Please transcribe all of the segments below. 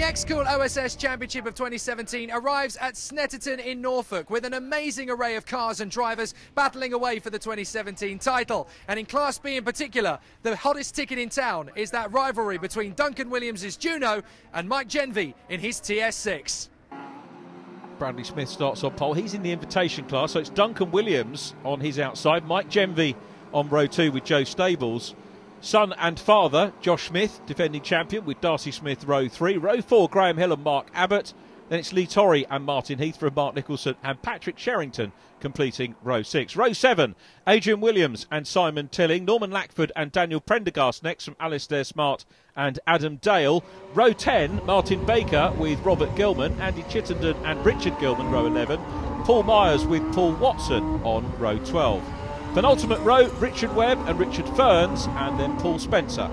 Excool OSS Championship of 2017 arrives at Snetterton in Norfolk with an amazing array of cars and drivers battling away for the 2017 title. And in Class B in particular, the hottest ticket in town is that rivalry between Duncan Williams' Juno and Mike Genvy in his TS6. Bradley Smith starts on pole. He's in the invitation class, so it's Duncan Williams on his outside, Mike Genvy on row 2 with Joe Stables. Son and father, Josh Smith, defending champion, with Darcy Smith, row 3. Row 4, Graham Hill and Mark Abbott. Then it's Lee Torrey and Martin Heathrow, Mark Nicholson and Patrick Sherrington completing row 6. Row 7, Adrian Williams and Simon Tilling. Norman Lackford and Daniel Prendergast next from Alistair Smart and Adam Dale. Row 10, Martin Baker with Robert Gilman, Andy Chittenden and Richard Gilman, row 11. Paul Myers with Paul Watson on row 12. Penultimate row, Richard Webb and Richard Ferns, and then Paul Spencer.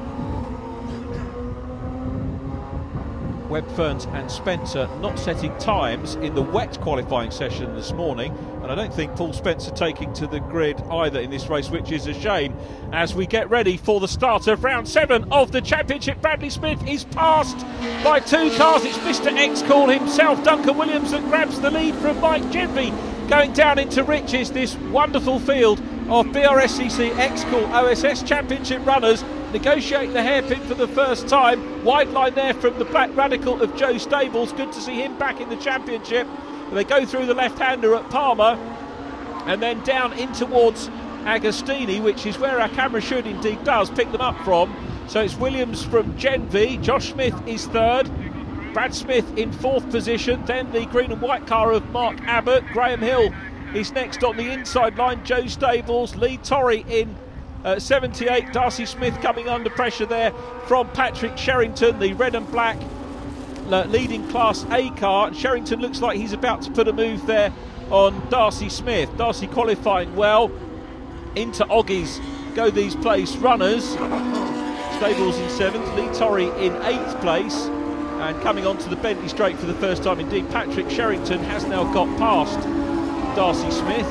Webb, Ferns and Spencer not setting times in the wet qualifying session this morning, and I don't think Paul Spencer taking to the grid either in this race, which is a shame. As we get ready for the start of round 7 of the championship, Bradley Smith is passed by 2 cars. It's Mr. Excool himself, Duncan Williams, that grabs the lead from Mike Genvy. Going down into Riches, this wonderful field of BRSCC Excool OSS Championship runners negotiate the hairpin for the first time. Wide line there from the Black Radical of Joe Stables. Good to see him back in the championship. They go through the left-hander at Palmer and then down in towards Agostini, which is where our camera should indeed does pick them up from. So it's Williams from Genvy. Josh Smith is 3rd. Brad Smith in 4th position. Then the green and white car of Mark Abbott. Graham Hill is next on the inside line. Joe Stables. Lee Torrey in 78. Darcy Smith coming under pressure there from Patrick Sherrington, the red and black leading Class A car. Sherrington looks like he's about to put a move there on Darcy Smith. Darcy qualifying well. Into Oggies go these place runners. Stables in 7th. Lee Torrey in 8th place. And coming onto the Bentley straight for the first time indeed, Patrick Sherrington has now got past Darcy Smith.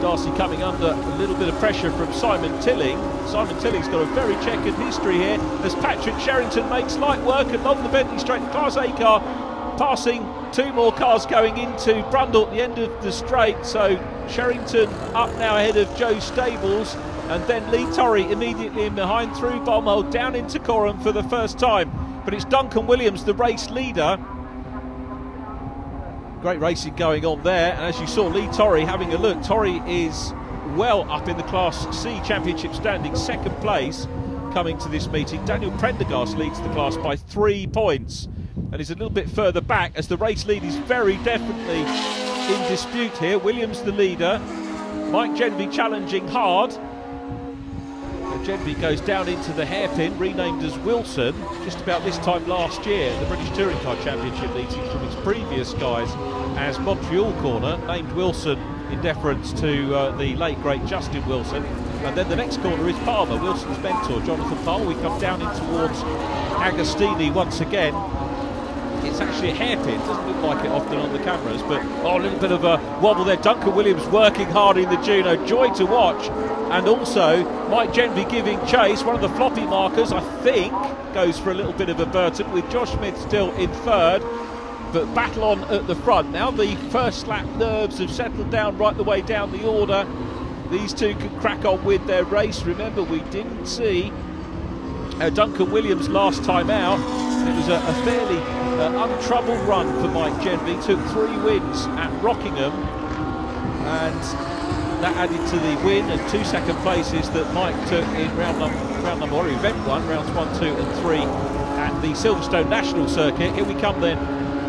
Darcy coming under a little bit of pressure from Simon Tilling. Simon Tilling's got a very checkered history here as Patrick Sherrington makes light work along the Bentley straight. The Class A car passing 2 more cars going into Brundle at the end of the straight. So Sherrington up now ahead of Joe Stables. And then Lee Torrey immediately in behind through Bomhold down into Coram for the first time. But it's Duncan Williams, the race leader. Great racing going on there. And as you saw, Lee Torrey having a look. Torrey is well up in the Class C Championship standing, 2nd place coming to this meeting. Daniel Prendergast leads the class by 3 points. And is a little bit further back as the race lead is very definitely in dispute here. Williams the leader. Mike Genvy challenging hard. Genvy goes down into the hairpin, renamed as Wilson, just about this time last year. The British Touring Car Championship leading from its previous guys as Montreal corner, named Wilson in deference to the late great Justin Wilson. And then the next corner is Palmer, Wilson's mentor, Jonathan Palmer. We come down in towards Agostini once again. It's actually a hairpin, doesn't look like it often on the cameras, but a little bit of a wobble there. Duncan Williams working hard in the Juno, joy to watch. And also Mike Genvy giving chase. One of the floppy markers, I think, goes for a little bit of a Burton, with Josh Smith still in 3rd. But battle on at the front. Now the first lap nerves have settled down right the way down the order. These two can crack on with their race. Remember, we didn't see Duncan Williams last time out. It was a fairly untroubled run for Mike Genvy. Took 3 wins at Rockingham, and that added to the win and 2 second places that Mike took in round number or event 1, rounds 1, 2 and 3 at the Silverstone National Circuit. Here we come then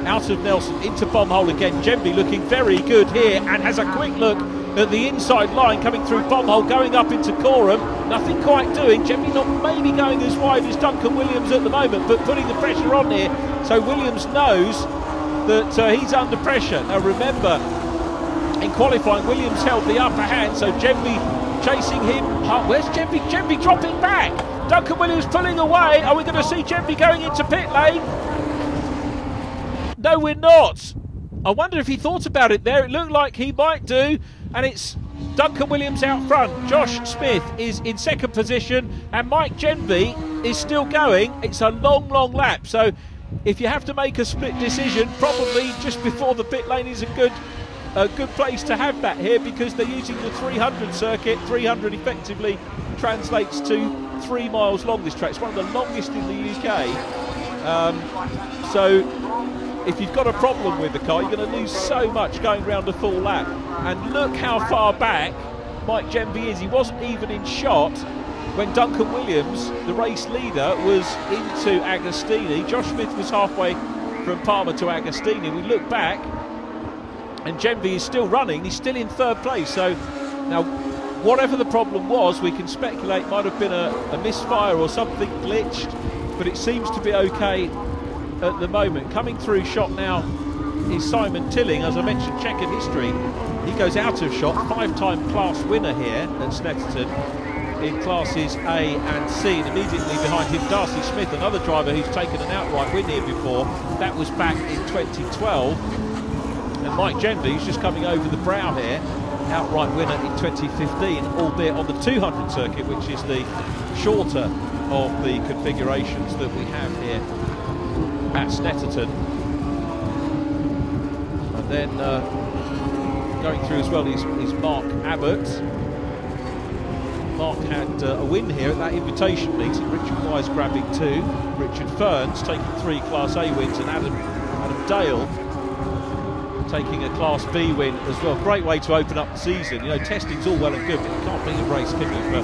out of Nelson into Bomhole again. Genvy looking very good here and has a quick look at the inside line coming through Bomhole, going up into Coram. Nothing quite doing. Genvy not maybe going as wide as Duncan Williams at the moment, but putting the pressure on here. So Williams knows that he's under pressure. Now remember, in qualifying, Williams held the upper hand, so Genvy chasing him. Where's Genvy? Genvy dropping back. Duncan Williams pulling away. Are we going to see Genvy going into pit lane? No, we're not. I wonder if he thought about it there. It looked like he might do. And it's Duncan Williams out front. Josh Smith is in 2nd position. And Mike Genvy is still going. It's a long, long lap. So if you have to make a split decision, probably just before the pit lane is a good place to have that here, because they're using the 300 circuit. 300 effectively translates to 3 miles long, this track. It's one of the longest in the UK. So if you've got a problem with the car, you're going to lose so much going around a full lap. And look how far back Mike Gemby is. He wasn't even in shot when Duncan Williams, the race leader, was into Agostini. Josh Smith was halfway from Palmer to Agostini. We look back and Gemby is still running. He's still in 3rd place. So now, whatever the problem was, we can speculate might have been a misfire or something glitched, but it seems to be okay at the moment. Coming through shot now is Simon Tilling. As I mentioned, checkered history. He goes out of shot, 5-time class winner here at Snetterton in classes A and C, and immediately behind him Darcy Smith, another driver who's taken an outright win here before. That was back in 2012. And Mike Gemby, who's just coming over the brow here, outright winner in 2015, albeit on the 200 circuit, which is the shorter of the configurations that we have here at Snetterton. And then going through as well is Mark Abbott. Mark had a win here at that invitation meeting. Richard Wise grabbing 2, Richard Ferns taking 3 Class A wins, and Adam Dale taking a Class B win as well. Great way to open up the season. You know, testing's all well and good, but you can't beat a race, can you, for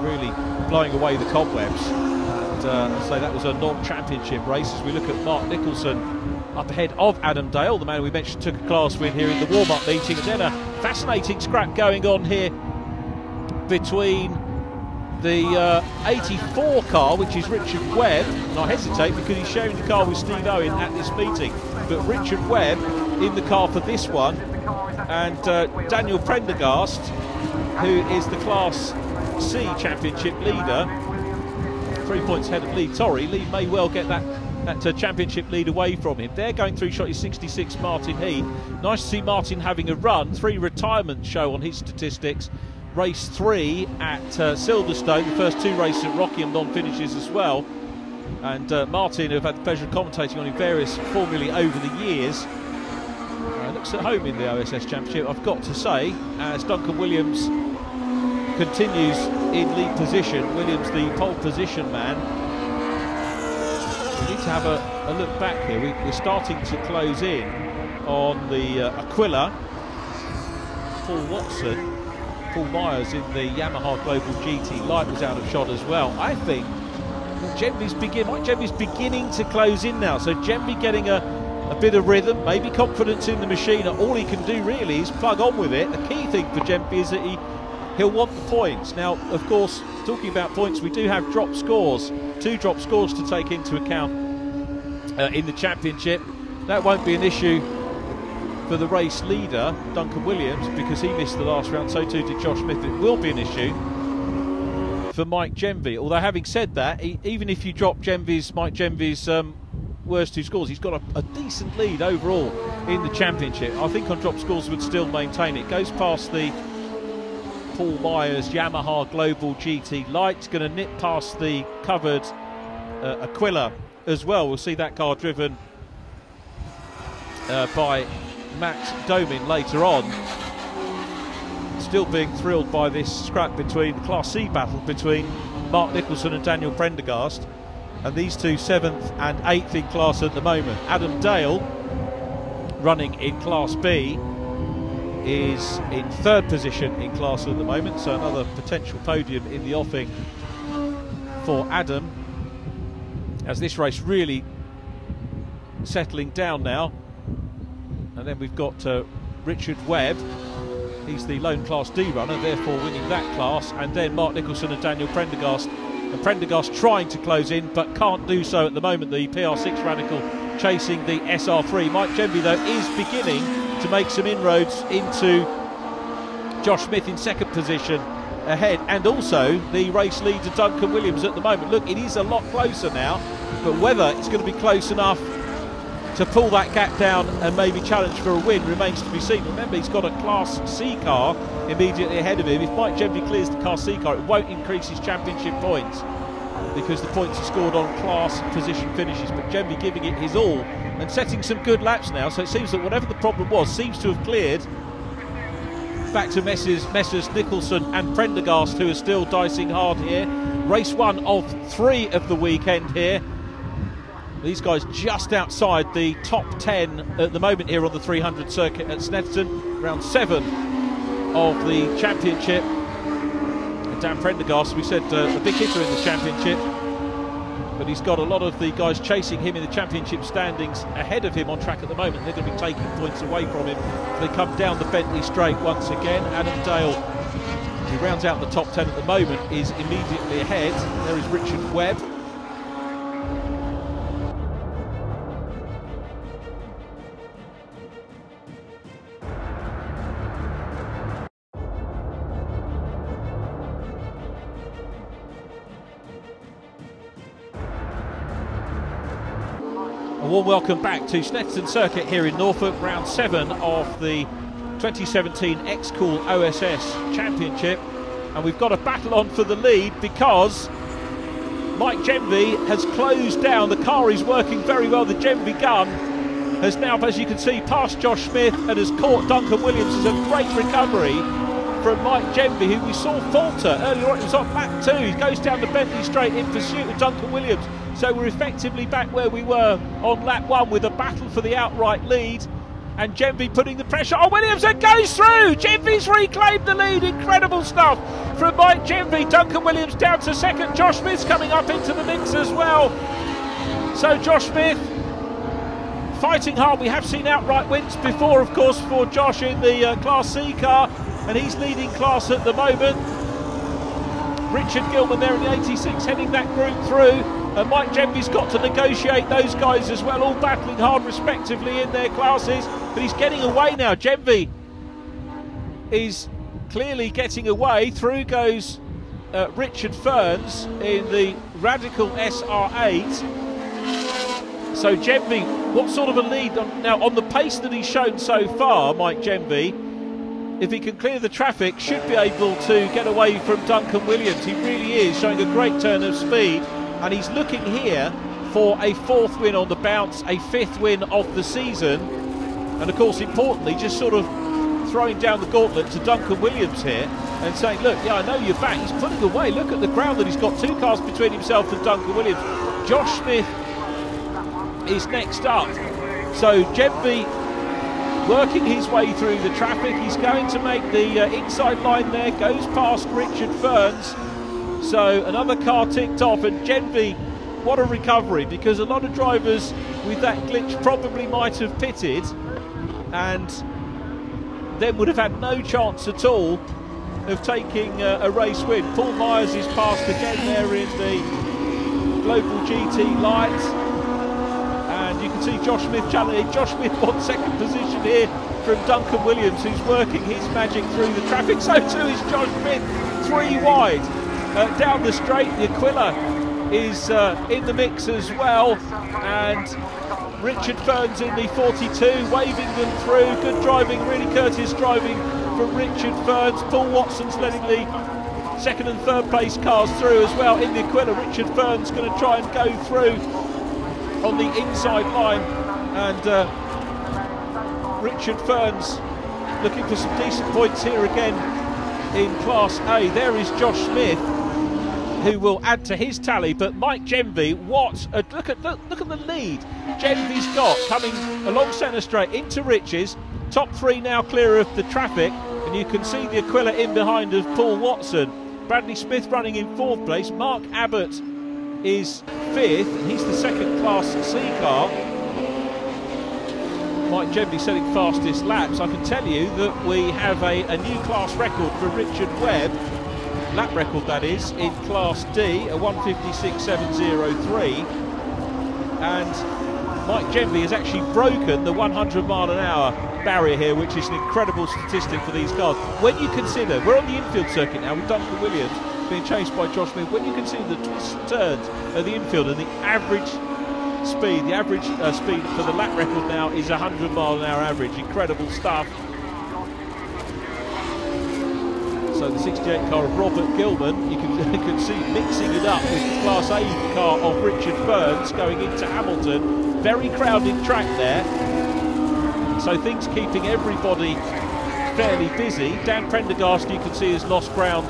really blowing away the cobwebs. And so that was a non-championship race. As we look at Mark Nicholson up ahead of Adam Dale, the man we mentioned took a class win here in the warm-up meeting. And then a fascinating scrap going on here between the 84 car, which is Richard Webb, and I hesitate because he's sharing the car with Steve Owen at this meeting, but Richard Webb in the car for this one, and Daniel Prendergast, who is the Class C Championship leader, 3 points ahead of Lee Torrey. Lee may well get that championship lead away from him. They're going through shot is 66 Martin Heath. Nice to see Martin having a run. 3 retirements show on his statistics. Race 3 at Silverstone, the first 2 races at Rockingham non-finishes as well. And Martin, who I've had the pleasure of commentating on in various formulae over the years, looks at home in the OSS Championship, I've got to say, as Duncan Williams continues in lead position. Williams, the pole position man. We need to have a look back here. We're starting to close in on the Aquila. Paul Watson, Paul Myers in the Yamaha Global GT Light was out of shot as well. I think Mike Gemby's beginning to close in now. So Gemby getting a bit of rhythm, maybe confidence in the machine. All he can do really is plug on with it. The key thing for Gemby is that he'll want the points. Now, of course, talking about points, we do have drop scores, 2 drop scores to take into account in the championship. That won't be an issue for the race leader, Duncan Williams, because he missed the last round, so too did Josh Smith. It will be an issue for Mike Gemby. Although, having said that, even if you drop Mike Gemby's worst 2 scores, he's got a decent lead overall in the championship. I think on drop scores would still maintain it. Goes past the Paul Myers Yamaha Global GT Light. It's going to nip past the covered Aquila as well. We'll see that car driven by Matt Domin later on. Still being thrilled by this scrap between the Class C battle between Mark Nicholson and Daniel Prendergast, and these 2 7th and 8th in class at the moment. Adam Dale, running in Class B, is in 3rd position in class at the moment, so another potential podium in the offing for Adam, as this race really settling down now. And then we've got Richard Webb. He's the lone Class D runner, therefore winning that class. And then Mark Nicholson and Daniel Prendergast. And Prendergast trying to close in, but can't do so at the moment. The PR6 Radical chasing the SR3. Mike Gemby, though, is beginning to make some inroads into Josh Smith in 2nd position ahead. And also the race leader, Duncan Williams, at the moment. Look, it is a lot closer now, but whether it's going to be close enough to pull that gap down and maybe challenge for a win remains to be seen. Remember, he's got a Class C car immediately ahead of him. If Mike Gemby clears the Class C car, it won't increase his championship points. because the points are scored on class position finishes, but Jemby giving it his all and setting some good laps now, so it seems that whatever the problem was seems to have cleared. Back to Messrs Nicholson and Prendergast, who are still dicing hard here. Race 1 of 3 of the weekend here. These guys just outside the top 10 at the moment here on the 300 circuit at Snetterton. Round 7 of the championship. And Dan Prendergast, we said, a big hitter in the championship, but he's got a lot of the guys chasing him in the championship standings ahead of him on track at the moment. They're going to be taking points away from him as they come down the Bentley straight once again. Adam Dale, who rounds out the top 10 at the moment, is immediately ahead. There is Richard Webb. A warm welcome back to Snetterton Circuit here in Norfolk, round 7 of the 2017 Excool OSS Championship, and we've got a battle on for the lead because Mike Jemby has closed down. The car is working very well. The Jemby gun has now, as you can see, passed Josh Smith and has caught Duncan Williams. It's a great recovery from Mike Jemby, who we saw falter earlier on. It was on lap 2. He goes down the Bentley straight in pursuit of Duncan Williams. So we're effectively back where we were on lap 1 with a battle for the outright lead. And Jemby putting the pressure on Williams and goes through. Jemby's reclaimed the lead. Incredible stuff from Mike Jemby. Duncan Williams down to second. Josh Smith's coming up into the mix as well. So Josh Smith fighting hard. We have seen outright wins before, of course, for Josh in the Class C car, and he's leading class at the moment. Richard Gilman there in the 86 heading that group through. And Mike Jemby's got to negotiate those guys as well, all battling hard respectively in their classes. But he's getting away now. Jemby is clearly getting away. Through goes Richard Ferns in the Radical SR8. So Jemby, what sort of a lead now on the pace that he's shown so far, Mike Jemby, if he can clear the traffic, should be able to get away from Duncan Williams. He really is showing a great turn of speed. And he's looking here for a 4th win on the bounce, a 5th win of the season. And of course, importantly, just sort of throwing down the gauntlet to Duncan Williams here and saying, look, yeah, I know you're back. He's putting away. Look at the ground that he's got 2 cars between himself and Duncan Williams. Josh Smith is next up. So Jemby working his way through the traffic. He's going to make the inside line there, goes past Richard Ferns. So another car ticked off, and Jemby, what a recovery, because a lot of drivers with that glitch probably might have pitted and then would have had no chance at all of taking a race win. Paul Myers is passed again there in the Global GT light, and you can see Josh Smith challenging. Josh Smith wants 2nd position here from Duncan Williams, who's working his magic through the traffic. So too is Josh Smith, 3 wide. Down the straight, the Aquila is in the mix as well, and Richard Ferns in the 42, waving them through. Good driving, really courteous driving from Richard Ferns. Paul Watson's letting the 2nd and 3rd place cars through as well in the Aquila. Richard Ferns going to try and go through on the inside line, and Richard Ferns looking for some decent points here again in Class A. There is Josh Smith, who will add to his tally. But Mike Jemby, what a look at the lead Jemby's got coming along centre straight into Rich's. Top 3 now clear of the traffic, and you can see the Aquila in behind of Paul Watson. Bradley Smith running in 4th place. Mark Abbott is 5th, and he's the 2nd Class C car. Mike Jemby setting fastest laps. I can tell you that we have a new class record for Richard Webb, lap record that is, in Class D, a 1:56.703, and Mike Jemby has actually broken the 100-mile-an-hour barrier here, which is an incredible statistic for these cars. When you consider, we're on the infield circuit now with Duncan Williams being chased by Josh Smith, when you consider the twists and turns of the infield and the average speed, speed for the lap record now is 100-mile-an-hour average. Incredible stuff. So the 68 car of Robert Gilman, you can see mixing it up with the Class A car of Richard Burns going into Hamilton. Very crowded track there. So things keeping everybody fairly busy. Dan Prendergast, you can see, has lost ground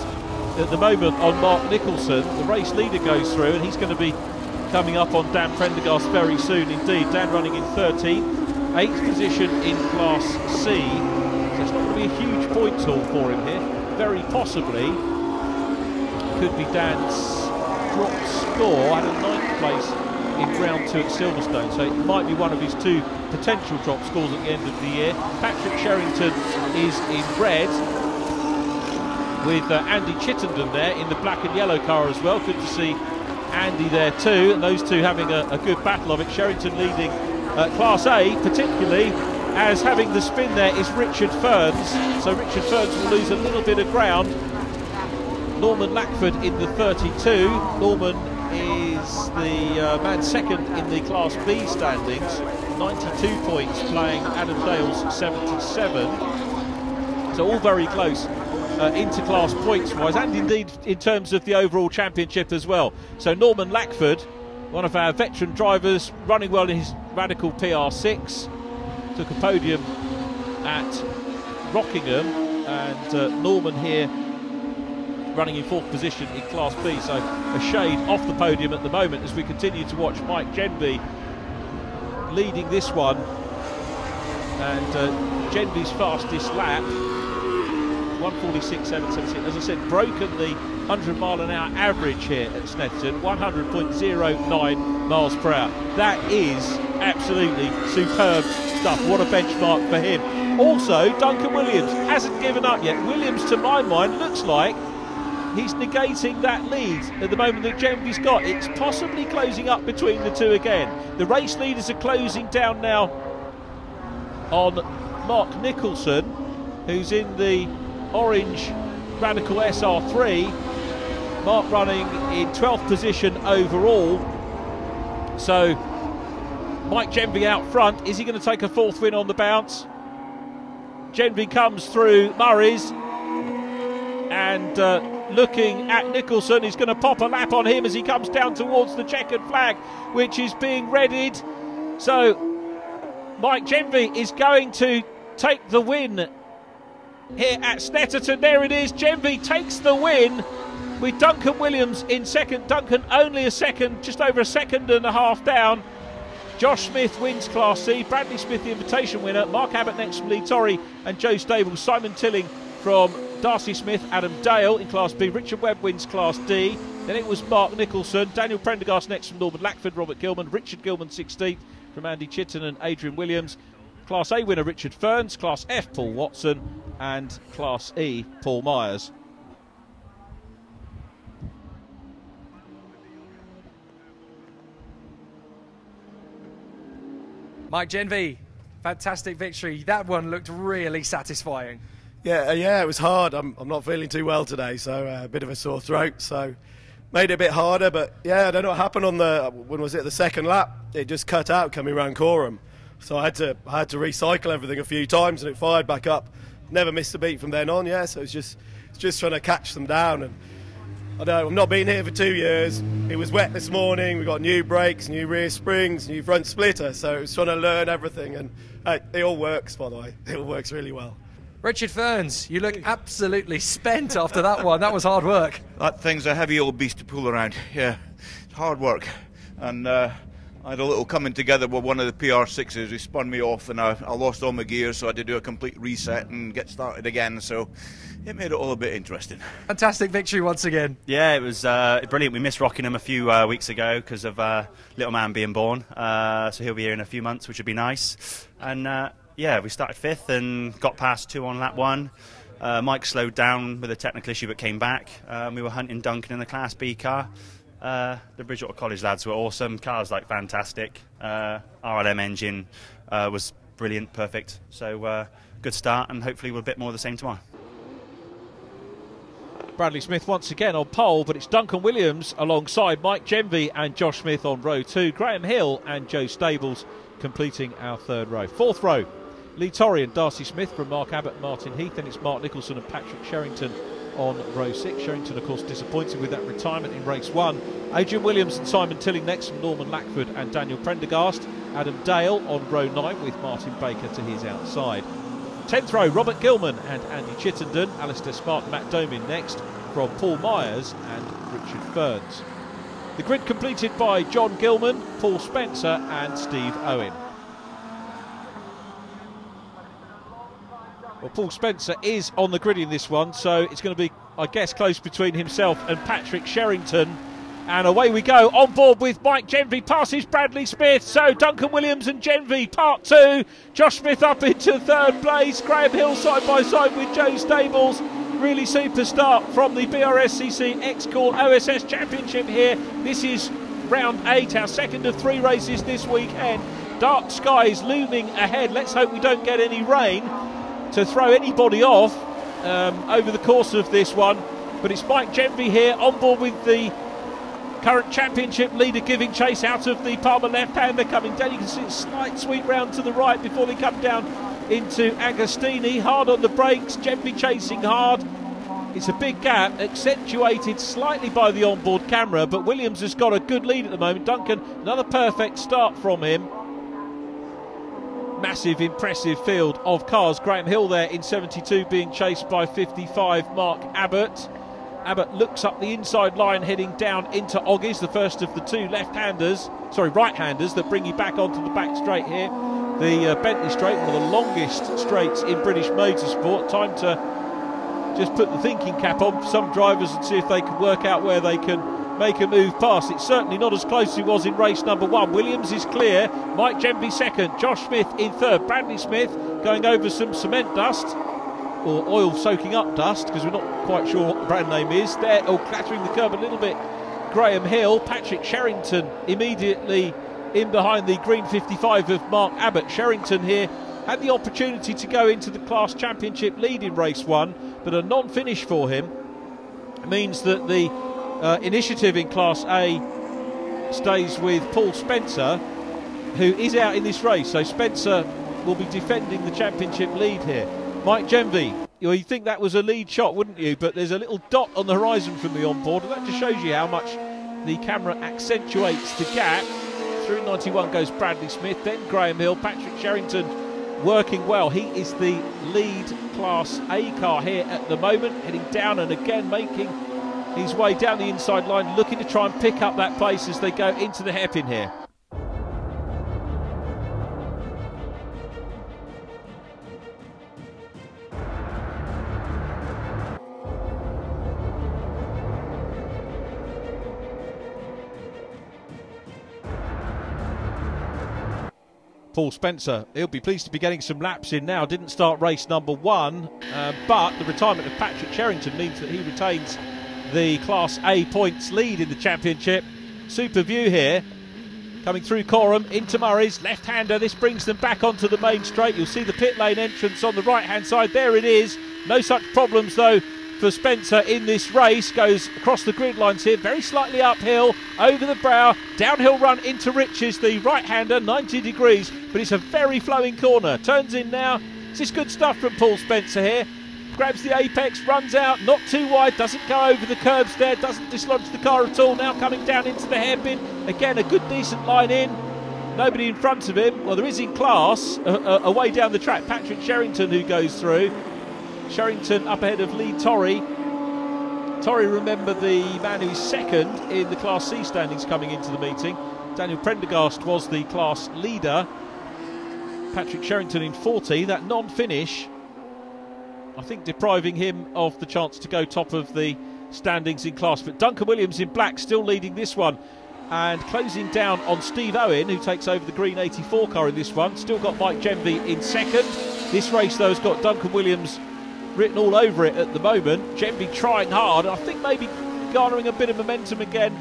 at the moment on Mark Nicholson. The race leader goes through and he's going to be coming up on Dan Prendergast very soon indeed. Dan running in 13th, 8th position in Class C. So it's not going to be a huge points haul for him here. Very possibly could be Dan's drop score at a 9th place in round 2 at Silverstone. So it might be one of his 2 potential drop scores at the end of the year. Patrick Sherrington is in red, with Andy Chittenden there in the black and yellow car as well. Good to see Andy there too, and those two having a good battle of it. Sherrington leading Class A, particularly as having the spin there is Richard Ferns. So Richard Ferns will lose a little bit of ground. Norman Lackford in the 32. Norman is the man second in the Class B standings, 92 points, playing Adam Dale's 77. So all very close inter-class points-wise, and indeed in terms of the overall championship as well. So Norman Lackford, one of our veteran drivers, running well in his Radical PR6, took a podium at Rockingham, and Norman here running in 4th position in Class B, so a shade off the podium at the moment as we continue to watch Mike Genby leading this one, and Genby's fastest lap 1:46.776, as I said, broken the 100-mile-an-hour average here at Snetterton, 100.09 miles per hour. That is absolutely superb stuff. What a benchmark for him. Also, Duncan Williams hasn't given up yet. Williams, to my mind, looks like he's negating that lead at the moment that Genby's got. It's possibly closing up between the two again. The race leaders are closing down now on Mark Nicholson, who's in the orange Radical SR3. Mark running in 12th position overall. So Mike Genby out front. Is he going to take a 4th win on the bounce? Genby comes through Murray's and looking at Nicholson. He's going to pop a lap on him as he comes down towards the checkered flag, which is being readied. So Mike Genby is going to take the win here at Snetterton. There it is. Genby takes the win with Duncan Williams in second. Duncan only a second, just over a second and a half down. Josh Smith wins Class C. Bradley Smith, the invitation winner. Mark Abbott next from Lee Torrey and Joe Stables. Simon Tilling from Darcy Smith, Adam Dale in Class B. Richard Webb wins Class D. Then it was Mark Nicholson. Daniel Prendergast next from Norman Lackford, Robert Gilman. Richard Gilman 16th from Andy Chittenden and Adrian Williams. Class A winner Richard Ferns. Class F Paul Watson. And Class E Paul Myers. Mike Genby, fantastic victory. That one looked really satisfying. Yeah, it was hard. I'm not feeling too well today, so a bit of a sore throat. So made it a bit harder, but yeah, I don't know what happened on the, when was it, the second lap? It just cut out coming around Coram. So I had to recycle everything a few times, and it fired back up. Never missed a beat from then on. Yeah, so it's just trying to catch them down. And I don't know, I've not been here for 2 years. It was wet this morning. We got new brakes, new rear springs, new front splitter. So it was trying to learn everything, and it all works, by the way. It all works really well. Richard Ferns, you look absolutely spent after that one. That was hard work. That thing's a heavy old beast to pull around. Yeah, it's hard work. And I had a little coming together with one of the PR6s. He spun me off, and I lost all my gears, so I had to do a complete reset and get started again. So it made it all a bit interesting. Fantastic victory once again. Yeah, it was brilliant. We missed Rockingham a few weeks ago because of little man being born. So he'll be here in a few months, which would be nice. And yeah, we started 5th and got past 2 on lap 1. Mike slowed down with a technical issue but came back. We were hunting Duncan in the Class B car. The Bridgewater College lads were awesome. Cars like fantastic. RLM engine was brilliant, perfect. So good start, and hopefully we'll a bit more of the same tomorrow. Bradley Smith once again on pole, but it's Duncan Williams alongside Mike Genby and Josh Smith on row 2. Graham Hill and Joe Stables completing our 3rd row. 4th row, Lee Torrey and Darcy Smith from Mark Abbott and Martin Heath. Then it's Mark Nicholson and Patrick Sherrington on row 6. Sherrington, of course, disappointed with that retirement in race 1. Adrian Williams and Simon Tilling next from Norman Lackford and Daniel Prendergast. Adam Dale on row 9 with Martin Baker to his outside. 10th row, Robert Gilman and Andy Chittenden. Alistair Smart and Matt Domin next from Paul Myers and Richard Ferns. The grid completed by John Gilman, Paul Spencer and Steve Owen. Well, Paul Spencer is on the grid in this one, so it's going to be, I guess, close between himself and Patrick Sherrington. And away we go, on board with Mike Genvie, passes Bradley Smith. So Duncan Williams and Genvie, part 2. Josh Smith up into 3rd place. Graham Hill side by side with Joe Stables. Really super start from the BRSCC Excool OSS Championship here. This is round 8, our second of 3 races this weekend. Dark skies looming ahead. Let's hope we don't get any rain to throw anybody off over the course of this one. But it's Mike Genvie here on board with the current championship leader giving chase out of the Palmer left-hander coming down. You can see a slight sweep round to the right before they come down into Agostini. Hard on the brakes, Genvie chasing hard. It's a big gap, accentuated slightly by the onboard camera, but Williams has got a good lead at the moment. Duncan, another perfect start from him. Massive, impressive field of cars. Graham Hill there in 72 being chased by 55 Mark Abbott. Abbott looks up the inside line heading down into Oggies, the first of the 2 right-handers that bring you back onto the back straight here. The Bentley Straight, one of the longest straights in British motorsport. Time to just put the thinking cap on for some drivers and see if they can work out where they can make a move past. It's certainly not as close as it was in race number 1. Williams is clear, Mike Genvie second, Josh Smith in 3rd, Bradley Smith going over some cement dust, or oil soaking up dust, because we're not quite sure what the brand name is. There, clattering the curb a little bit, Graham Hill. Patrick Sherrington immediately in behind the green 55 of Mark Abbott. Sherrington here had the opportunity to go into the Class Championship lead in race 1, but a non-finish for him means that the initiative in Class A stays with Paul Spencer, who is out in this race. So Spencer will be defending the championship lead here. Mike Genvie, you'd think that was a lead shot, wouldn't you? But there's a little dot on the horizon from the onboard, and that just shows you how much the camera accentuates the gap. Through 91 goes Bradley Smith, then Graham Hill. Patrick Sherrington working well. He is the lead Class A car here at the moment, heading down and again making his way down the inside line, looking to try and pick up that place as they go into the hairpin here. Paul Spencer, he'll be pleased to be getting some laps in now. Didn't start race number 1, but the retirement of Patrick Sherrington means that he retains the Class A points lead in the championship. Super view here, coming through Corham into Murray's left-hander. This brings them back onto the main straight. You'll see the pit lane entrance on the right-hand side. There it is. No such problems though for Spencer in this race. Goes across the grid lines here, very slightly uphill, over the brow, downhill run into Riches, the right-hander, 90 degrees, but it's a very flowing corner. Turns in now. This is good stuff from Paul Spencer here. Grabs the apex, runs out, not too wide, doesn't go over the curbs there, doesn't dislodge the car at all. Now coming down into the hairpin, again a good decent line in. Nobody in front of him. Well, there is in class away down the track, Patrick Sherrington who goes through. Sherrington up ahead of Lee Torrey. Torrey, remember, the man who's second in the Class C standings coming into the meeting. Daniel Prendergast was the class leader. Patrick Sherrington in 40. That non-finish, I think, depriving him of the chance to go top of the standings in class. But Duncan Williams in black still leading this one, and closing down on Steve Owen, who takes over the green 84 car in this one. Still got Mike Genvie in second. This race, though, has got Duncan Williams written all over it at the moment. Genvie trying hard, I think maybe garnering a bit of momentum again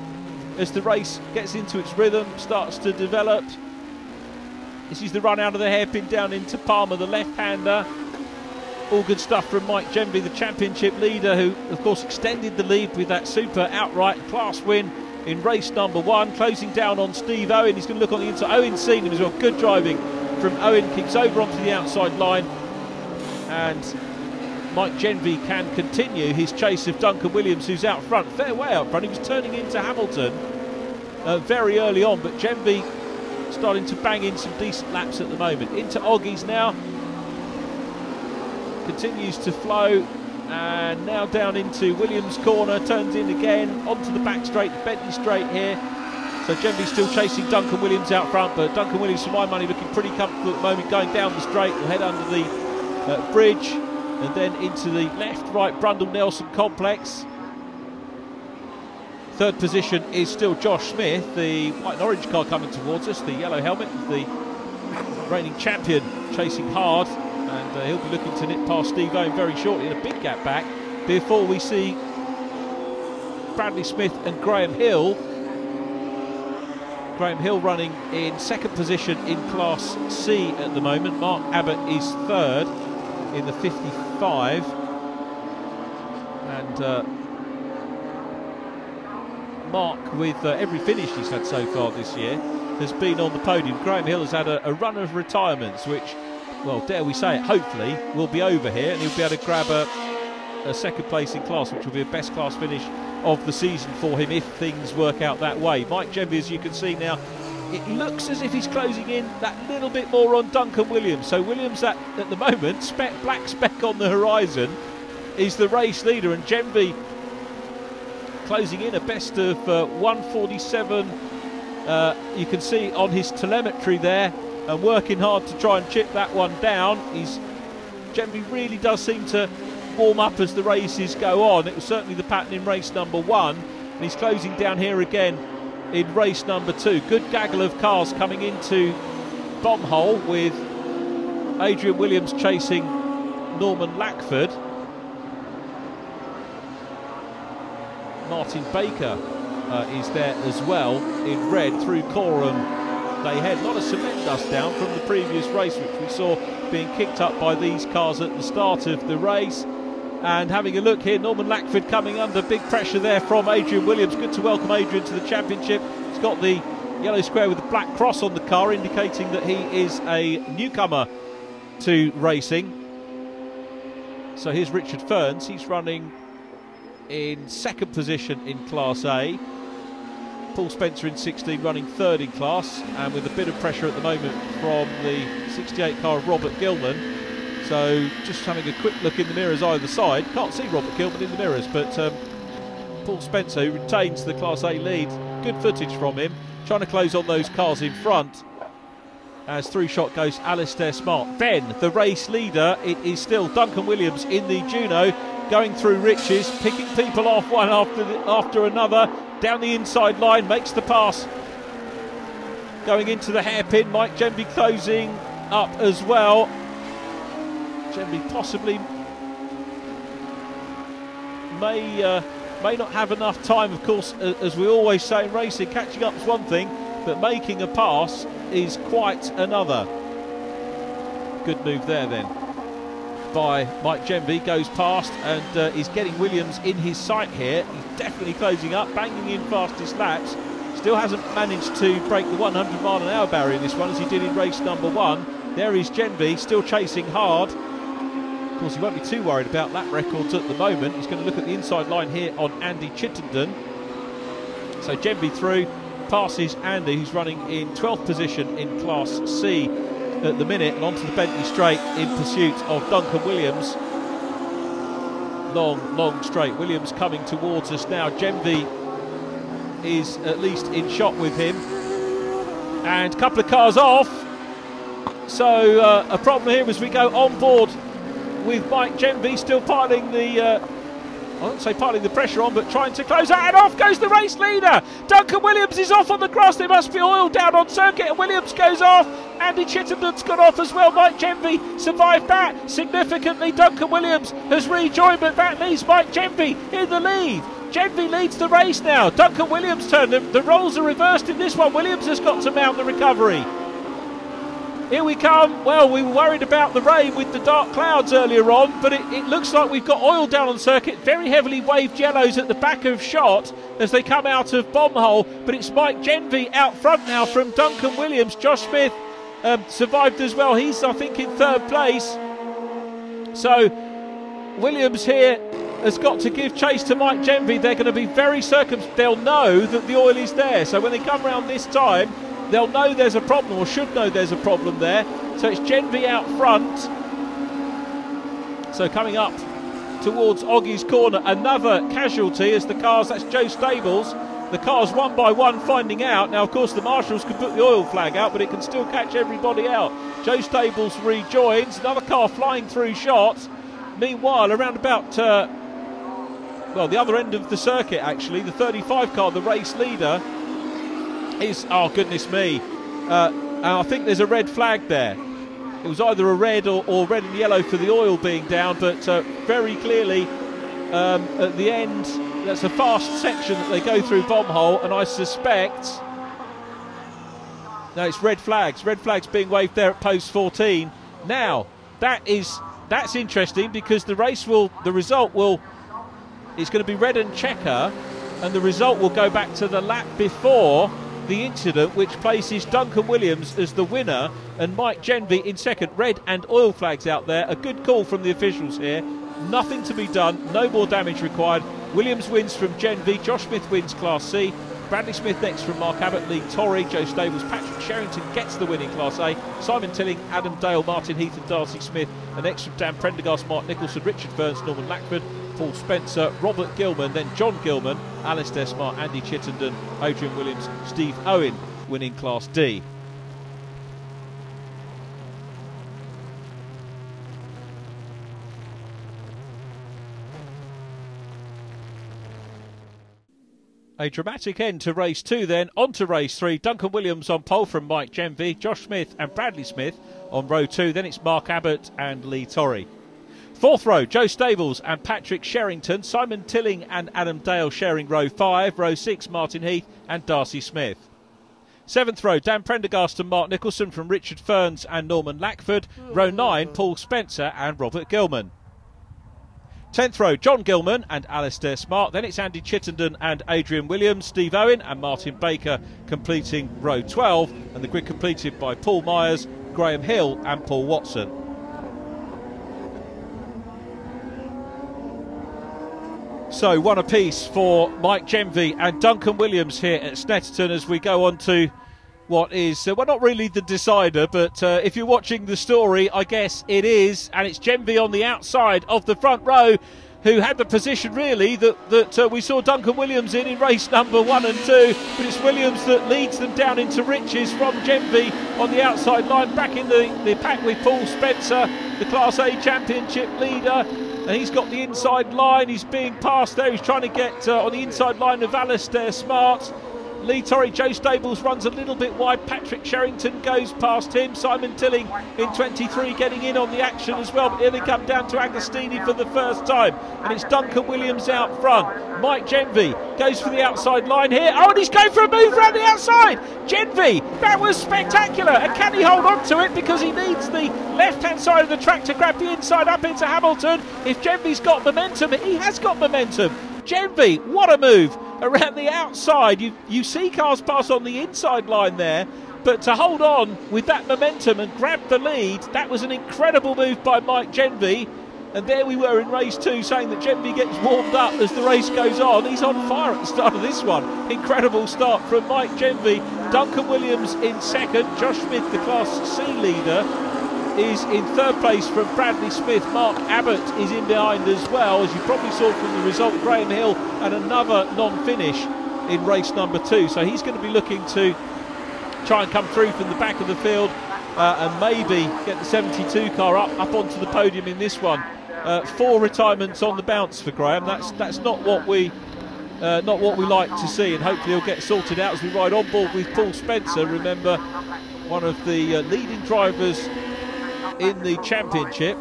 as the race gets into its rhythm, starts to develop. This is the run out of the hairpin down into Palmer, the left-hander. All good stuff from Mike Genvie, the championship leader, who of course extended the lead with that super outright class win in race number 1. Closing down on Steve Owen. He's going to look on the inside. Owen's seen him as well. Good driving from Owen. Kicks over onto the outside line, and Mike Genvy can continue his chase of Duncan Williams, who's out front, fair way out front. He was turning into Hamilton very early on, but Genvy starting to bang in some decent laps at the moment. Into Oggies now, continues to flow, and now down into Williams corner, turns in again, onto the back straight, the Bentley straight here. So Genvy still chasing Duncan Williams out front, but Duncan Williams, for my money, looking pretty comfortable at the moment, going down the straight. Will head under the bridge and then into the left-right Brundle-Nelson complex. Third position is still Josh Smith, the white and orange car coming towards us, the yellow helmet, the reigning champion, chasing hard, and he'll be looking to nip past Steve Owen very shortly, in a big gap back, before we see Bradley Smith and Graham Hill. Graham Hill running in second position in Class C at the moment. Mark Abbott is third in the 55. And Mark, with every finish he's had so far this year, has been on the podium. Graham Hill has had a run of retirements, which, well, dare we say it, hopefully will be over here, and he'll be able to grab a second place in class, which will be a best class finish of the season for him if things work out that way. Mike Genvy, as you can see now, it looks as if he's closing in that little bit more on Duncan Williams. So Williams at the moment, black speck on the horizon, is the race leader, and Genvy closing in a best of 147. You can see on his telemetry there, and working hard to try and chip that one down. Genvy really does seem to warm up as the races go on. It was certainly the pattern in race number 1, and he's closing down here again in race number 2. Good gaggle of cars coming into Bombhole, with Adrian Williams chasing Norman Lackford. Martin Baker is there as well in red. Through Coram they head. A lot of cement dust down from the previous race, which we saw being kicked up by these cars at the start of the race. And having a look here, Norman Lackford coming under big pressure there from Adrian Williams. Good to welcome Adrian to the championship. He's got the yellow square with the black cross on the car, indicating that he is a newcomer to racing. So here's Richard Ferns. He's running in second position in Class A. Paul Spencer in 16 running third in class, and with a bit of pressure at the moment from the 68 car of Robert Gilman. So just having a quick look in the mirrors either side. Can't see Robert Gilman in the mirrors, but Paul Spencer, who retains the Class A lead. Good footage from him, trying to close on those cars in front. As through shot goes Alistair Smart. Then the race leader, it is still Duncan Williams in the Juno, going through Riches, picking people off one after another. Down the inside line, makes the pass. Going into the hairpin, Mike Genvy closing up as well. Genvy possibly may not have enough time, of course, as we always say in racing. Catching up is one thing, but making a pass is quite another. Good move there then by Mike Genvy. Goes past and is getting Williams in his sight here. He's definitely closing up, banging in fastest laps. Still hasn't managed to break the 100-mile-an-hour barrier in this one, as he did in race number 1. There is Genvy, still chasing hard. Of course, he won't be too worried about lap records at the moment. He's going to look at the inside line here on Andy Chittenden. So Genvy through, passes Andy, who's running in 12th position in Class C at the minute, and onto the Bentley straight in pursuit of Duncan Williams. Long straight. Williams coming towards us now. Genvy is at least in shot with him, and a couple of cars off. So a problem here as we go on board with Mike Genvy, still piling the I won't say piling the pressure on, but trying to close out, and off goes the race leader. Duncan Williams is off on the grass. There must be oil down on circuit, and Williams goes off. Andy Chittenden's gone off as well. Mike Genvy survived that significantly. Duncan Williams has rejoined, but that leaves Mike Genvy in the lead. Genvy leads the race now. Duncan Williams' turn. The roles are reversed in this one. Williams has got to mount the recovery. Here we come. Well, we were worried about the rain with the dark clouds earlier on, but it looks like we've got oil down on circuit. Very heavily waved yellows at the back of shot as they come out of Bombhole, but it's Mike Genvy out front now from Duncan Williams. Josh Smith survived as well. He's, I think, in third place. So Williams here has got to give chase to Mike Genvy. They're going to be very circumspect. They'll know that the oil is there. So when they come round this time, they'll know there's a problem, or should know there's a problem there. So it's Genvy out front. So coming up towards Oggie's corner, another casualty as the cars, that's Joe Stables. The cars one by one finding out. Now, of course, the marshals can put the oil flag out, but it can still catch everybody out. Joe Stables rejoins. Another car flying through shots. Meanwhile, around about, well, the other end of the circuit, actually, the 35 car, the race leader, is, oh, goodness me. And I think there's a red flag there. It was either a red or red and yellow for the oil being down, but very clearly at the end, that's a fast section that they go through Bombhole, and I suspect, no, it's red flags being waved there at post 14. Now, that's interesting, because the result will, it's going to be red and checker, and the result will go back to the lap before the incident, which places Duncan Williams as the winner and Mike Genvy in second. Red and oil flags out there. A good call from the officials here. Nothing to be done, no more damage required. Williams wins from Genvy, Josh Smith wins Class C, Bradley Smith next from Mark Abbott, Lee Torrey, Joe Stables, Patrick Sherrington gets the win in Class A, Simon Tilling, Adam Dale, Martin Heath and Darcy Smith, and next from Dan Prendergast, Mark Nicholson, Richard Burns, Norman Lackford, Paul Spencer, Robert Gilman, then John Gilman, Alistair Smart, Andy Chittenden, Adrian Williams, Steve Owen winning Class D. A dramatic end to race 2 then, on to race 3. Duncan Williams on pole from Mike Genvy, Josh Smith and Bradley Smith on row 2. Then it's Mark Abbott and Lee Torrey. 4th row, Joe Stables and Patrick Sherrington, Simon Tilling and Adam Dale sharing row 5. Row 6, Martin Heath and Darcy Smith. 7th row, Dan Prendergast and Mark Nicholson from Richard Ferns and Norman Lackford. Row 9, Paul Spencer and Robert Gilman. 10th row, John Gilman and Alistair Smart. Then it's Andy Chittenden and Adrian Williams, Steve Owen and Martin Baker completing row 12. And the grid completed by Paul Myers, Graham Hill and Paul Watson. So one apiece for Mike Genvy and Duncan Williams here at Snetterton as we go on to what is, well, not really the decider, but if you're watching the story, I guess it is. And it's Genvy on the outside of the front row, who had the position really that we saw Duncan Williams in race number 1 and 2. But it's Williams that leads them down into riches from Genvy on the outside line, back in the pack with Paul Spencer, the Class A Championship leader. And he's got the inside line, he's being passed there, he's trying to get on the inside line of Alistair Smart. Lee Torrey, Joe Stables runs a little bit wide. Patrick Sherrington goes past him. Simon Tilling in 23 getting in on the action as well. But here they come down to Agostini for the first time. And it's Duncan Williams out front. Mike Genvy goes for the outside line here. Oh, and he's going for a move around the outside. Genvy, that was spectacular. And can he hold on to it? Because he needs the left-hand side of the track to grab the inside up into Hamilton. If Genvy's got momentum, he has got momentum. Genvy, what a move around the outside. You see cars pass on the inside line there, but to hold on with that momentum and grab the lead, that was an incredible move by Mike Genvy. And there we were in race 2 saying that Genvy gets warmed up as the race goes on. He's on fire at the start of this one. Incredible start from Mike Genvy. Duncan Williams in second. Josh Smith, the Class C leader, is in third place from Bradley Smith. Mark Abbott is in behind as well, as you probably saw from the result. Graham Hill and another non-finish in race number 2, so he's going to be looking to try and come through from the back of the field and maybe get the 72 car up onto the podium in this one. 4 retirements on the bounce for Graham. That's not what we like to see, and hopefully he'll get sorted out as we ride on board with Paul Spencer. Remember, one of the leading drivers in the championship.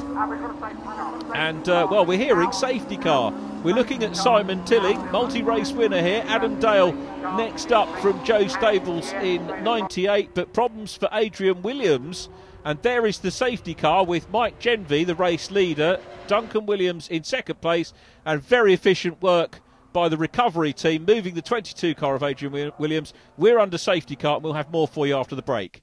And well, we're hearing safety car. We're looking at Simon Tilling, multi-race winner here. Adam Dale next up from Joe Stables in 98, but problems for Adrian Williams. And there is the safety car with Mike Genvy, the race leader, Duncan Williams in second place, and very efficient work by the recovery team, moving the 22 car of Adrian Williams. We're under safety car, and we'll have more for you after the break.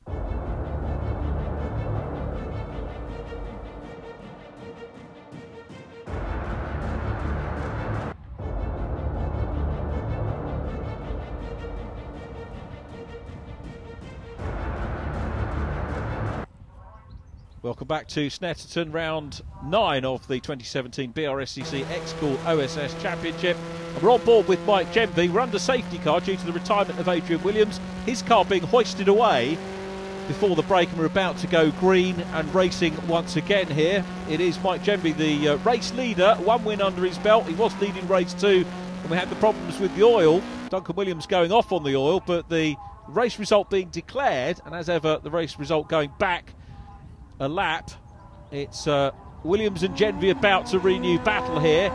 Welcome back to Snetterton, round 9 of the 2017 BRSCC Excool OSS Championship. And we're on board with Mike Genvy. We're under safety car due to the retirement of Adrian Williams. His car being hoisted away before the break, and we're about to go green and racing once again here. It is Mike Genvy, the race leader, 1 win under his belt. He was leading race 2 and we had the problems with the oil. Duncan Williams going off on the oil, but the race result being declared, and as ever the race result going back a lap. It's Williams and Genvy about to renew battle here.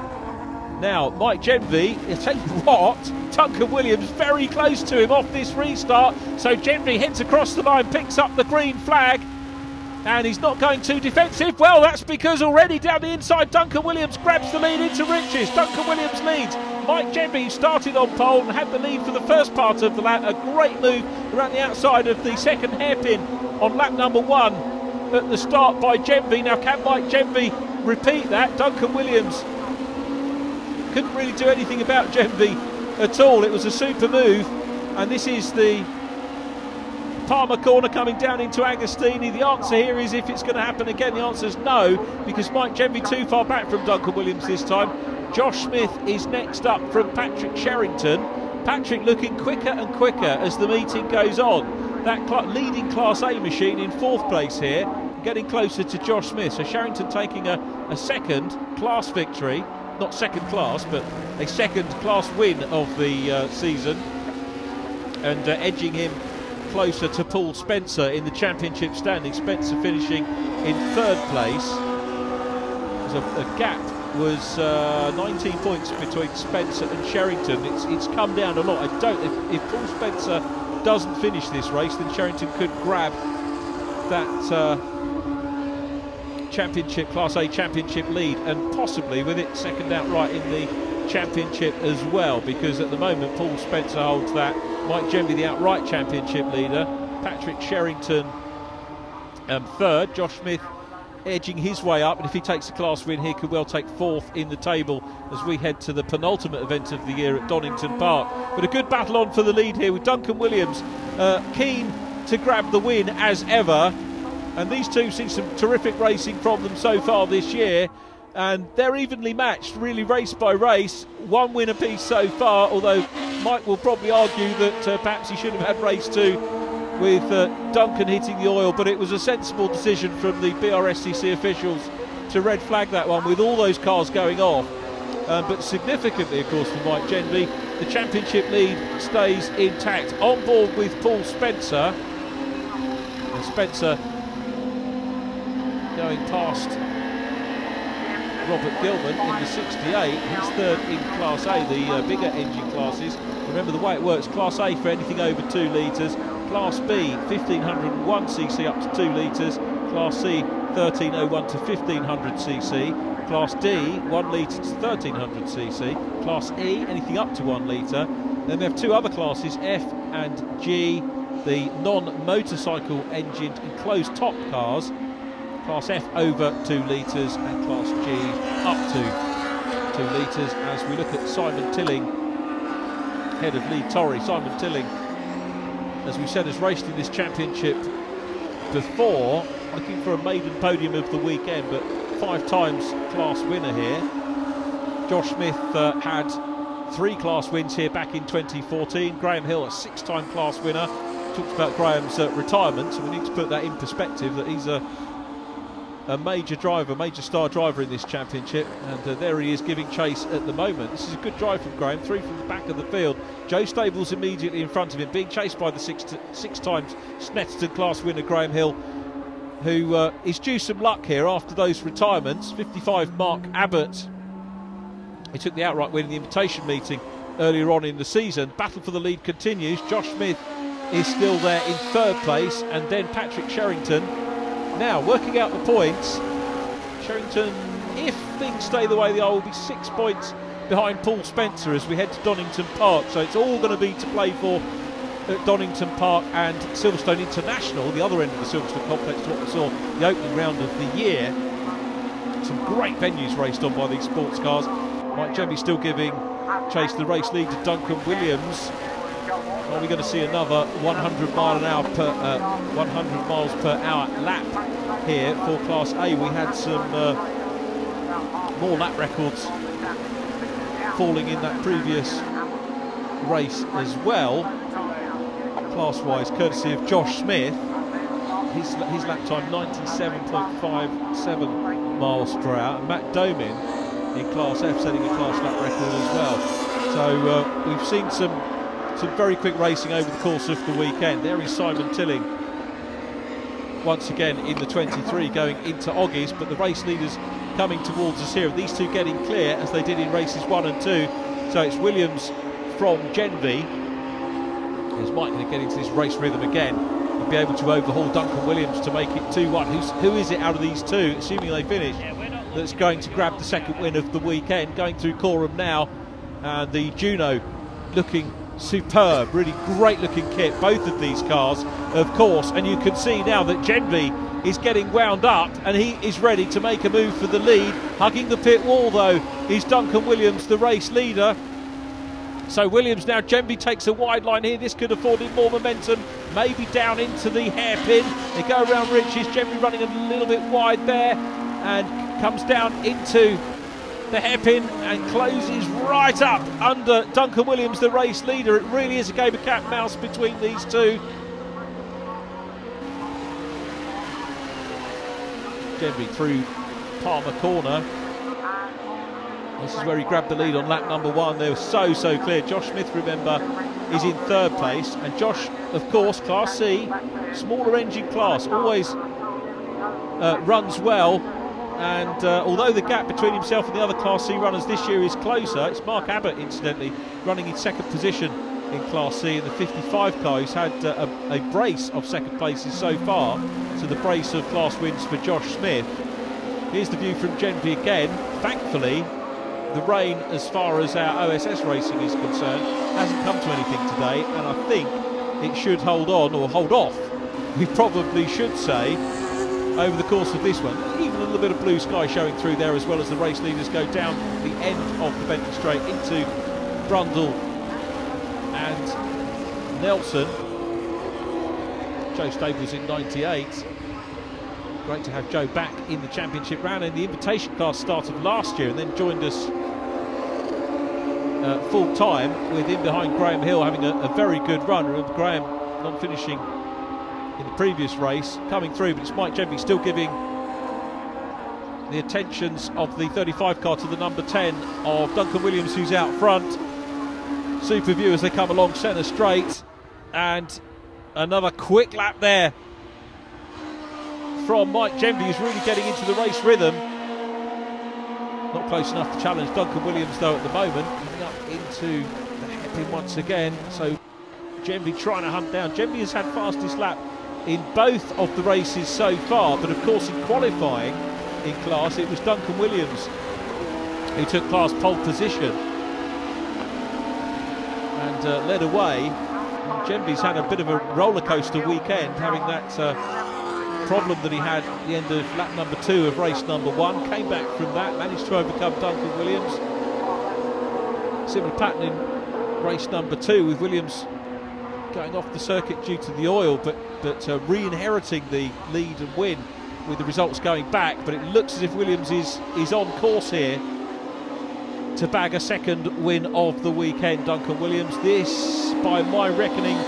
Now Mike Genvy, I tell you what, Duncan Williams very close to him off this restart, so Genvy heads across the line, picks up the green flag, and he's not going too defensive. Well, that's because already down the inside Duncan Williams grabs the lead into Riches. Duncan Williams leads. Mike Genvy started on pole and had the lead for the first part of the lap. A great move around the outside of the second hairpin on lap number 1 at the start by Genvy. Now can Mike Genvy repeat that? Duncan Williams couldn't really do anything about Genvy at all. It was a super move, and this is the Palmer corner coming down into Agostini. The answer here is, if it's going to happen again, the answer is no, because Mike Genvy too far back from Duncan Williams this time. Josh Smith is next up from Patrick Sherrington. Patrick looking quicker and quicker as the meeting goes on. That leading Class A machine in 4th place here, getting closer to Josh Smith. So Sherrington taking a second class victory, not second class, but a second class win of the season, and edging him closer to Paul Spencer in the championship standing. Spencer finishing in 3rd place. A gap was 19 points between Spencer and Sherrington. It's come down a lot. If Paul Spencer doesn't finish this race, then Sherrington could grab that championship, Class A championship lead, and possibly with it second outright in the championship as well, because at the moment Paul Spencer holds that. Mike Genvy the outright championship leader, Patrick Sherrington 3rd, Josh Smith edging his way up, and if he takes a class win here could well take 4th in the table as we head to the penultimate event of the year at Donington Park. But a good battle on for the lead here, with Duncan Williams keen to grab the win as ever, and these two see some terrific racing from them so far this year, and they're evenly matched really race by race, 1 win apiece so far, although Mike will probably argue that perhaps he should have had race 2 with Duncan hitting the oil, but it was a sensible decision from the BRSCC officials to red flag that one with all those cars going off. But significantly, of course, for Mike Genvy, the championship lead stays intact. On board with Paul Spencer, and Spencer going past Robert Gilman in the 68. He's 3rd in Class A, the bigger engine classes. Remember the way it works: Class A for anything over 2 litres, Class B 1501cc up to 2 litres, Class C 1301 to 1500cc, Class D 1 litre to 1300cc, Class E anything up to 1 litre. Then we have 2 other classes, F and G, the non-motorcycle engined enclosed top cars, Class F over 2 litres and Class G up to 2 litres. As we look at Simon Tilling, head of Lee Torrey. Simon Tilling, as we said, has raced in this championship before, looking for a maiden podium of the weekend, but 5 times class winner here. Josh Smith had 3 class wins here back in 2014. Graham Hill, a 6-time class winner. Talked about Graham's retirement, so we need to put that in perspective, that he's a major driver, major star driver in this championship, and there he is giving chase at the moment. This is a good drive from Graham, 3 from the back of the field. Joe Stables immediately in front of him, being chased by the 6 times Snetterton class winner Graham Hill, who is due some luck here after those retirements. 55 Mark Abbott, he took the outright win in the invitation meeting earlier on in the season. Battle for the lead continues. Josh Smith is still there in 3rd place, and then Patrick Sherrington. Now, working out the points, Sherrington, if things stay the way they are, will be 6 points behind Paul Spencer as we head to Donington Park. So it's all going to be to play for at Donington Park and Silverstone International, the other end of the Silverstone complex, to what we saw the opening round of the year. Some great venues raced on by these sports cars. Mike Genvy still giving chase the race lead to Duncan Williams. Are we going to see another 100 miles per hour lap here for Class A. We had some more lap records falling in that previous race as well, class-wise, courtesy of Josh Smith. His lap time 97.57 miles per hour, and Matt Domin in Class F setting a class lap record as well. So we've seen some very quick racing over the course of the weekend. There is Simon Tilling once again in the 23 going into Oggies, but the race leaders coming towards us here. These two getting clear as they did in races 1 and 2. So it's Williams from Genvy. Is Mike going to get into this race rhythm again and be able to overhaul Duncan Williams to make it 2-1? Who is it out of these two, assuming they finish, that's going to grab the second win of the weekend? Going through Coram now, and the Juno looking superb, really great looking kit, both of these cars, of course, and you can see now that Genvy is getting wound up and he is ready to make a move for the lead. Hugging the pit wall though is Duncan Williams, the race leader. So Williams now, Genvy takes a wide line here. This could afford him more momentum, maybe down into the hairpin. They go around Riches, Genvy running a little bit wide there and comes down into the hairpin and closes right up under Duncan Williams, the race leader. It really is a game of cat and mouse between these two. Genvy through Palmer Corner. This is where he grabbed the lead on lap number 1. They were so clear. Josh Smith, remember, is in 3rd place, and Josh, of course, Class C, smaller engine class, always runs well. And although the gap between himself and the other Class C runners this year is closer, it's Mark Abbott, incidentally, running in 2nd position in Class C in the 55 car, who's had a brace of 2nd places so far, to the brace of class wins for Josh Smith. Here's the view from Genvy again. Thankfully, the rain, as far as our OSS racing is concerned, hasn't come to anything today, and I think it should hold on, or hold off, we probably should say, over the course of this one. Even a little bit of blue sky showing through there, as well as the race leaders go down the end of the Bentley Straight into Brundle and Nelson. Joe Stables in 98. Great to have Joe back in the championship round, and the invitation class started last year and then joined us full time, with in behind Graham Hill having a very good run. Remember Graham not finishing in the previous race, coming through, but it's Mike Genvy still giving the attentions of the 35 car to the number 10 of Duncan Williams, who's out front. Super view as they come along centre straight, and another quick lap there from Mike Genvy, who's really getting into the race rhythm. Not close enough to challenge Duncan Williams though at the moment. Coming up into the hairpin once again, so Genvy trying to hunt down. Genvy has had fastest lap in both of the races so far, but of course in qualifying in class it was Duncan Williams who took class pole position and led away. And Genvy's had a bit of a roller coaster weekend, having that problem that he had at the end of lap number 2 of race number 1. Came back from that, managed to overcome Duncan Williams. Similar pattern in race number 2, with Williams going off the circuit due to the oil, but re-inheriting the lead and win with the results going back. But it looks as if Williams is on course here to bag a second win of the weekend. Duncan Williams, this by my reckoning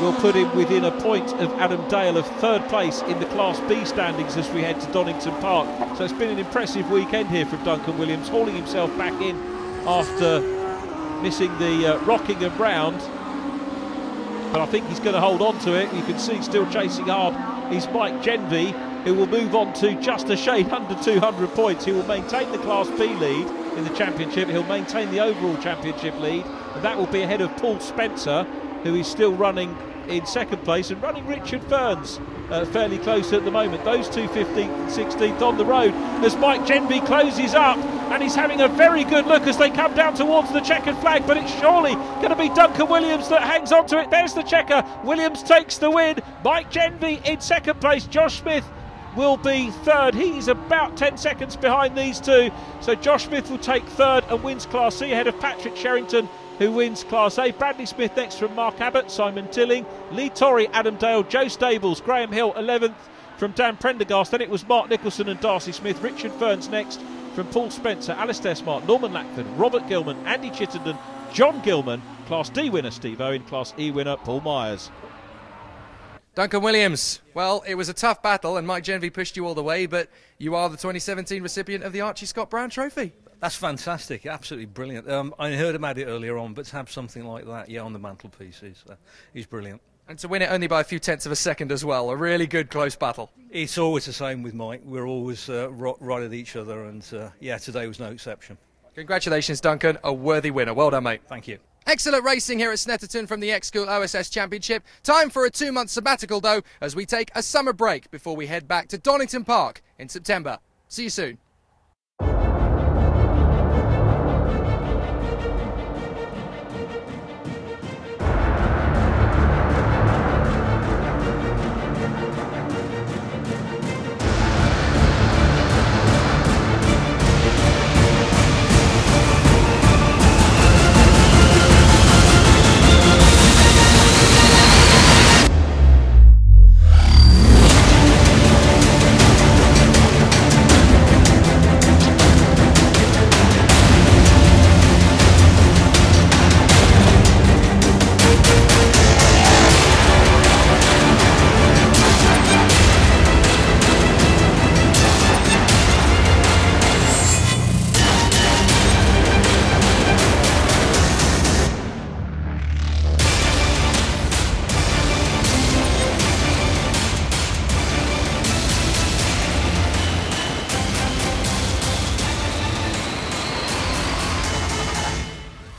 will put him within a point of Adam Dale of 3rd place in the Class B standings as we head to Donington Park. So it's been an impressive weekend here from Duncan Williams, hauling himself back in after missing the Rockingham round. But I think he's going to hold on to it. You can see still chasing hard is Mike Genvy, who will move on to just a shade under 200 points. He will maintain the Class B lead in the championship. He'll maintain the overall championship lead, and that will be ahead of Paul Spencer, who is still running in 2nd place, and running Richard Ferns fairly close at the moment. Those two 15th and 16th on the road as Mike Genvy closes up, and he's having a very good look as they come down towards the checkered flag, but it's surely going to be Duncan Williams that hangs on to it. There's the checker. Williams takes the win. Mike Genvy in 2nd place. Josh Smith will be 3rd. He's about 10 seconds behind these two. So Josh Smith will take 3rd and wins Class C ahead of Patrick Sherrington, who wins Class A. Bradley Smith next from Mark Abbott, Simon Tilling, Lee Torrey, Adam Dale, Joe Stables, Graham Hill 11th from Dan Prendergast. Then it was Mark Nicholson and Darcy Smith. Richard Ferns next from Paul Spencer, Alistair Smart, Norman Lackford, Robert Gilman, Andy Chittenden, John Gilman. Class D winner Steve Owen, Class E winner Paul Myers. Duncan Williams, well, it was a tough battle and Mike Genvie pushed you all the way, but you are the 2017 recipient of the Archie Scott Brown Trophy. That's fantastic, absolutely brilliant. I heard about it earlier on, but to have something like that, yeah, on the mantelpiece is brilliant. And to win it only by a few tenths of a second as well, a really good close battle. It's always the same with Mike. We're always right at each other, and yeah, today was no exception. Congratulations, Duncan, a worthy winner. Well done, mate. Thank you. Excellent racing here at Snetterton from the Excool OSS Championship. Time for a 2-month sabbatical, though, as we take a summer break before we head back to Donington Park in September. See you soon.